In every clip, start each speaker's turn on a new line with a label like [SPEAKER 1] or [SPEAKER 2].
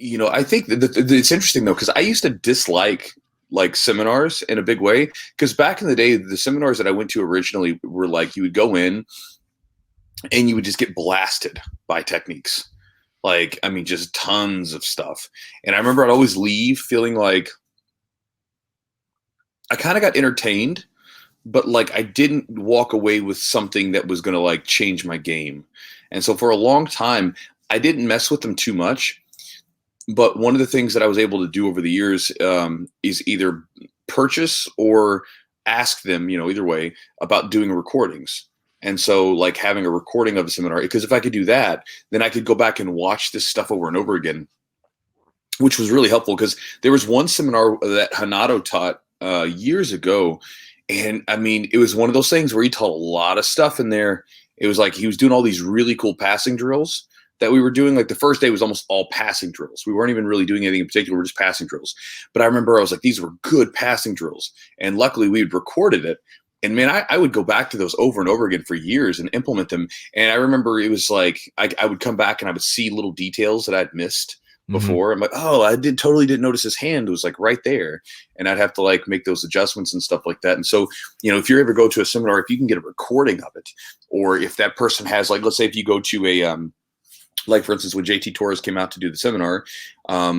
[SPEAKER 1] I think that it's interesting though, because I used to dislike like seminars in a big way. Because back in the day, the seminars that I went to originally were like you would go in and you would just get blasted by techniques. Like, I mean, just tons of stuff. And I remember I'd always leave feeling like I kind of got entertained, but like I didn't walk away with something that was going to like change my game. And so for a long time, I didn't mess with them too much. But one of the things that I was able to do over the years is either purchase or ask them, either way, about doing recordings. And so like having a recording of a seminar, because if I could do that, then I could go back and watch this stuff over and over again, which was really helpful. Because there was one seminar that Hanato taught years ago. And I mean, it was one of those things where he taught a lot of stuff in there. It was like he was doing all these really cool passing drills that we were doing. Like the first day was almost all passing drills. We weren't even really doing anything in particular. We're just passing drills. But I remember I was like, these were good passing drills. And luckily we had recorded it. And man, I would go back to those over and over again for years and implement them. And I remember it was like, I would come back and I would see little details that I'd missed before. I'm like, oh, I totally didn't notice his hand. It was like right there. And I'd have to like make those adjustments and stuff like that. And so, if you ever go to a seminar, if you can get a recording of it, or if that person has like, let's say if you go to a, like for instance, when JT Torres came out to do the seminar,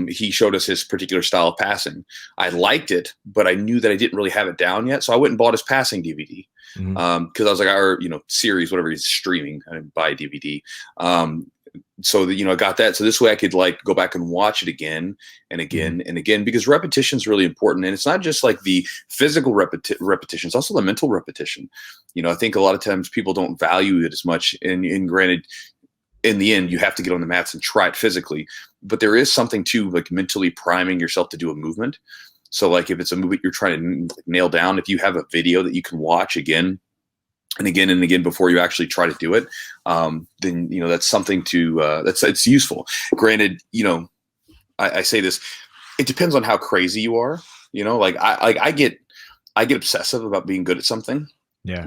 [SPEAKER 1] he showed us his particular style of passing. I liked it, but I knew that I didn't really have it down yet. So I went and bought his passing DVD because I was like, our series, whatever he's streaming, I didn't buy a DVD. So that, I got that. So this way I could like go back and watch it again and again and again, because repetition is really important. And it's not just like the physical repetition, it's also the mental repetition. I think a lot of times people don't value it as much. And granted, in the end, you have to get on the mats and try it physically, but there is something to like mentally priming yourself to do a movement. So like if it's a movement you're trying to nail down, if you have a video that you can watch again and again and again before you actually try to do it, then, that's something to, it's useful. Granted, I say this, it depends on how crazy you are, like I get obsessive about being good at something.
[SPEAKER 2] Yeah.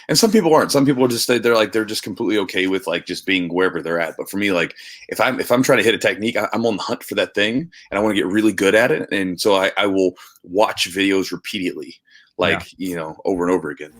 [SPEAKER 1] And some people aren't. Some people are just, they're just completely okay with like just being wherever they're at. But for me, like if I'm trying to hit a technique, I'm on the hunt for that thing and I want to get really good at it. And so I will watch videos repeatedly, like, over and over again.